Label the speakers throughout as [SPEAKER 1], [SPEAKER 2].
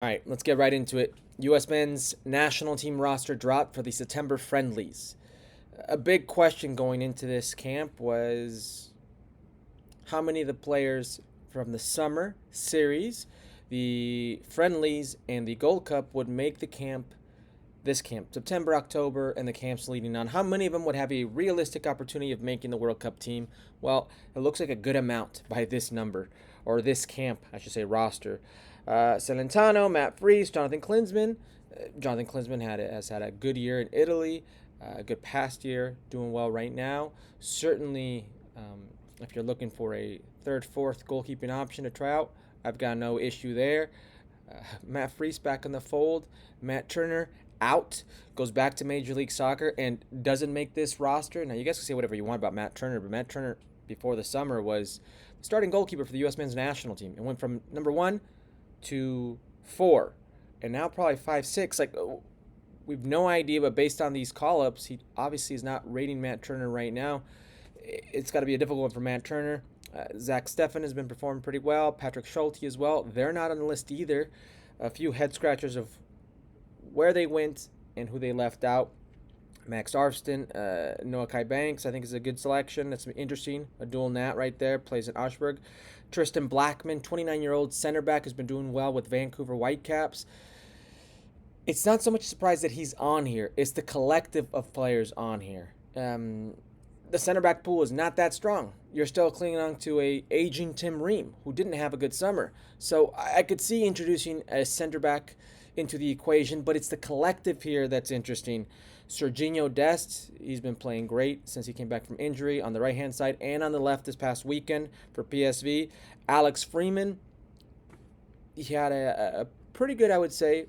[SPEAKER 1] All right, let's get right into it. U.S. men's national team roster dropped for the September friendlies. A big question going into this camp was how many of the players from the summer series, the friendlies, and the Gold Cup would make the camp this camp, September, October, and the camps leading on. How many of them would have a realistic opportunity of making the World Cup team? Well, it looks like a good amount by this number, or this camp, I should say, roster. Celentano, Matt Freese, Jonathan Klinsmann. Jonathan Klinsmann has had a good year in Italy, a good past year, doing well right now. Certainly, if you're looking for a third, fourth goalkeeping option to try out, I've got no issue there. Matt Freese back in the fold. Matt Turner out, goes back to Major League Soccer and doesn't make this roster. Now, you guys can say whatever you want about Matt Turner, but Matt Turner before the summer was the starting goalkeeper for the U.S. men's national team. It went from number 1 to 4, and now probably 5, 6. We've no idea, but based on these call-ups, he obviously is not rating Matt Turner right now. It's got to be a difficult one for Matt Turner. Zach Steffen has been performing pretty well. Patrick Schulte as well. They're not on the list either. A few head scratchers of where they went and who they left out. Max Arfston, Noah Kai Banks, I think is a good selection. That's interesting. A dual nat right there. Plays in Augsburg. Tristan Blackman, 29-year-old center back, has been doing well with Vancouver Whitecaps. It's not so much a surprise that he's on here. It's the collective of players on here. The center back pool is not that strong. You're still clinging on to a aging Tim Ream, who didn't have a good summer. So I could see introducing a center back into the equation, but it's the collective here that's interesting. Serginho Dest, he's been playing great since he came back from injury on the right-hand side and on the left this past weekend for PSV. Alex Freeman, he had a pretty good, I would say,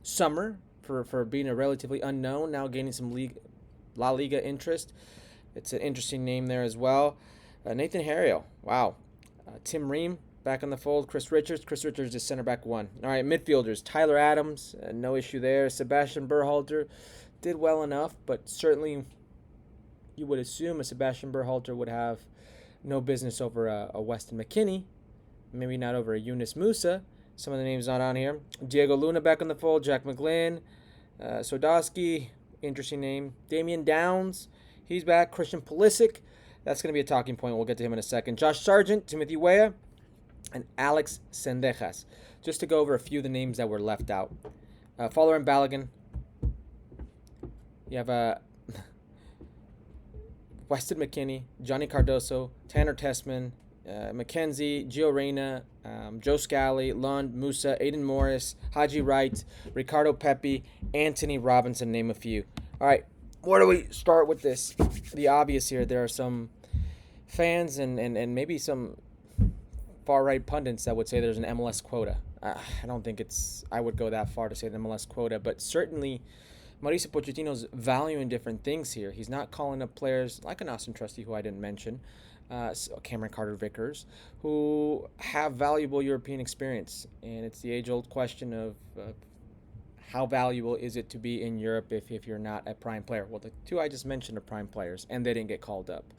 [SPEAKER 1] summer for being a relatively unknown, now gaining some La Liga interest. It's an interesting name there as well. Nathan Harriel, wow. Tim Ream, back on the fold. Chris Richards is center back 1. All right, midfielders. Tyler Adams, no issue there. Sebastian Berhalter did well enough, but certainly you would assume a Sebastian Berhalter would have no business over a Weston McKennie. Maybe not over a Yunus Musa. Some of the names not on here. Diego Luna back on the fold. Jack McGlynn. Sodowski, interesting name. Damian Downs, he's back. Christian Pulisic, that's going to be a talking point. We'll get to him in a second. Josh Sargent, Timothy Weah, and Alex Sendejas. Just to go over a few of the names that were left out. Fowler and Balogun. You have Weston McKennie, Johnny Cardoso, Tanner Tessman, McKenzie, Gio Reyna, Joe Scally, Lund, Musa, Aiden Morris, Haji Wright, Ricardo Pepi, Anthony Robinson, name a few. All right, where do we start with this? The obvious here, there are some fans and maybe some far-right pundits that would say there's an MLS quota. I don't think I would go that far to say an MLS quota, but certainly Mauricio Pochettino's valuing different things here. He's not calling up players like an Austin Trusty, who I didn't mention, Cameron Carter-Vickers, who have valuable European experience. And it's the age-old question of how valuable is it to be in Europe if you're not a prime player? Well, the two I just mentioned are prime players, and they didn't get called up.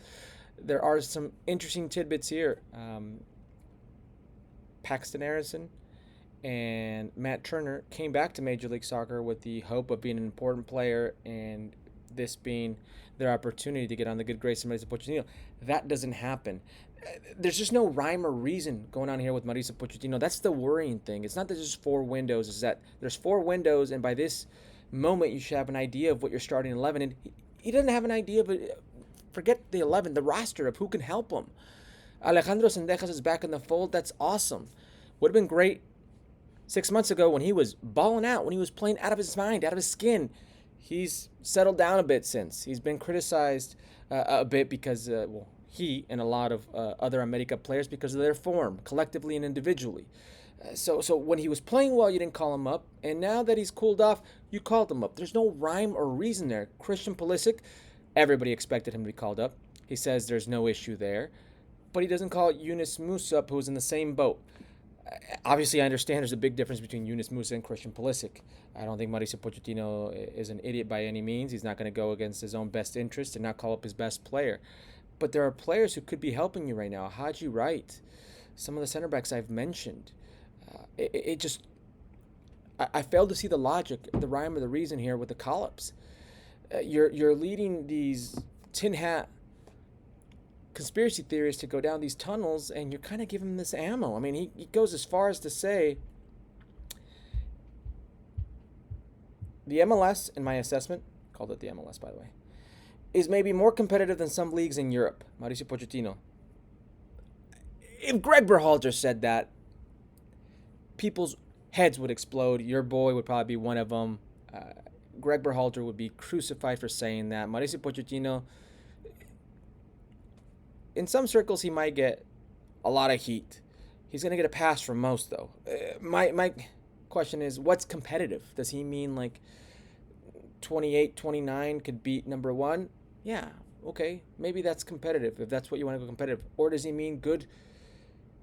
[SPEAKER 1] There are some interesting tidbits here. Paxton Harrison and Matt Turner came back to Major League Soccer with the hope of being an important player and this being their opportunity to get on the good grace of Mauricio Pochettino. That doesn't happen. There's just no rhyme or reason going on here with Mauricio Pochettino. That's the worrying thing. It's not that there's 4 windows. It's that there's 4 windows, and by this moment you should have an idea of what your starting 11. And he doesn't have an idea of it. Forget the 11, the roster of who can help him. Alejandro Sendejas is back in the fold. That's awesome. Would have been great 6 months ago when he was balling out, when he was playing out of his mind, out of his skin. He's settled down a bit since. He's been criticized a bit because, he and a lot of other America players because of their form, collectively and individually. So when he was playing well, you didn't call him up. And now that he's cooled off, you called him up. There's no rhyme or reason there. Christian Pulisic, everybody expected him to be called up. He says there's no issue there. But he doesn't call Yunus Musa up, who's in the same boat. Obviously, I understand there's a big difference between Yunus Musa and Christian Pulisic. I don't think Mauricio Pochettino is an idiot by any means. He's not going to go against his own best interest and not call up his best player. But there are players who could be helping you right now. Haji Wright, some of the center backs I've mentioned. It just I fail to see the logic, the rhyme or the reason here with the call-ups. You're leading these tin hat conspiracy theorists to go down these tunnels, and you're kind of giving them this ammo. I mean, he goes as far as to say the MLS, in my assessment, called it the MLS, by the way, is maybe more competitive than some leagues in Europe. Mauricio Pochettino. If Greg Berhalter said that, people's heads would explode. Your boy would probably be one of them. Greg Berhalter would be crucified for saying that. Mauricio Pochettino, in some circles, he might get a lot of heat. He's going to get a pass from most, though. My question is, what's competitive? Does he mean like 28, 29 could beat number one? Yeah, okay. Maybe that's competitive, if that's what you want to go competitive. Or does he mean good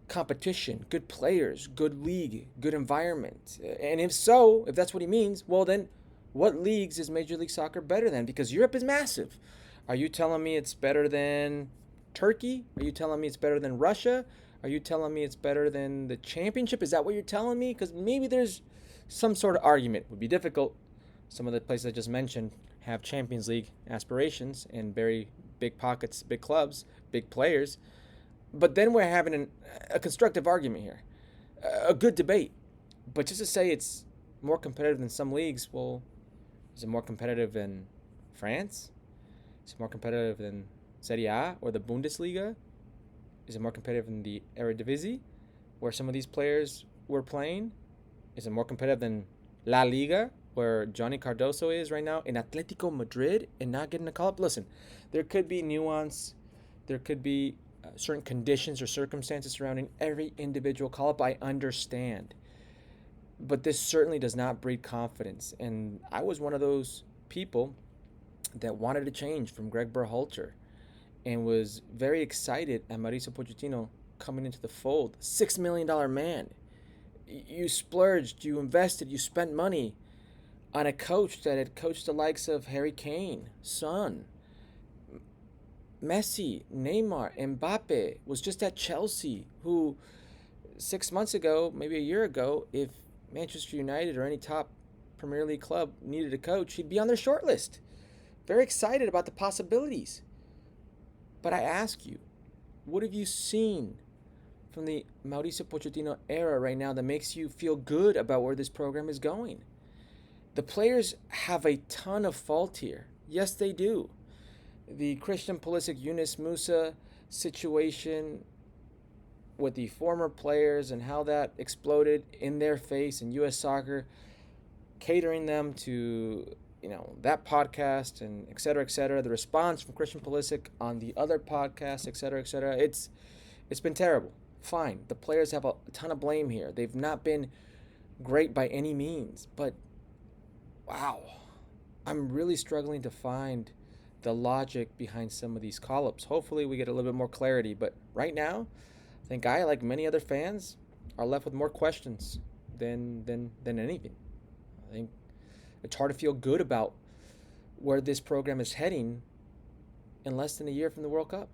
[SPEAKER 1] competition, good players, good league, good environment? And if so, if that's what he means, well then, what leagues is Major League Soccer better than? Because Europe is massive. Are you telling me it's better than Turkey? Are you telling me it's better than Russia? Are you telling me it's better than the championship? Is that what you're telling me? Because maybe there's some sort of argument. It would be difficult. Some of the places I just mentioned have Champions League aspirations and very big pockets, big clubs, big players. But then we're having a constructive argument here, a good debate. But just to say it's more competitive than some leagues, well, is it more competitive than France? Is it more competitive than Serie A or the Bundesliga? Is it more competitive than the Eredivisie, where some of these players were playing? Is it more competitive than La Liga, where Johnny Cardoso is right now in Atletico Madrid and not getting a call-up? Listen, there could be nuance. There could be certain conditions or circumstances surrounding every individual call-up. I understand. But this certainly does not breed confidence. And I was one of those people that wanted to change from Greg Berhalter and was very excited at Mauricio Pochettino coming into the fold. $6 million man. You splurged, you invested, you spent money on a coach that had coached the likes of Harry Kane, Son, Messi, Neymar, Mbappe, was just at Chelsea, who 6 months ago, maybe a year ago, if Manchester United or any top Premier League club needed a coach, he'd be on their short list. Very excited about the possibilities. But I ask you, what have you seen from the Mauricio Pochettino era right now that makes you feel good about where this program is going? The players have a ton of fault here. Yes, they do. The Christian Pulisic, Yunus Musa situation with the former players and how that exploded in their face in U.S. soccer, catering them to that podcast and et cetera, the response from Christian Pulisic on the other podcast, et cetera, it's been terrible. Fine, the players have a ton of blame here. They've not been great by any means, but wow, I'm really struggling to find the logic behind some of these call-ups. Hopefully we get a little bit more clarity, but right now, I think I, like many other fans, are left with more questions than anything. I think it's hard to feel good about where this program is heading in less than a year from the World Cup.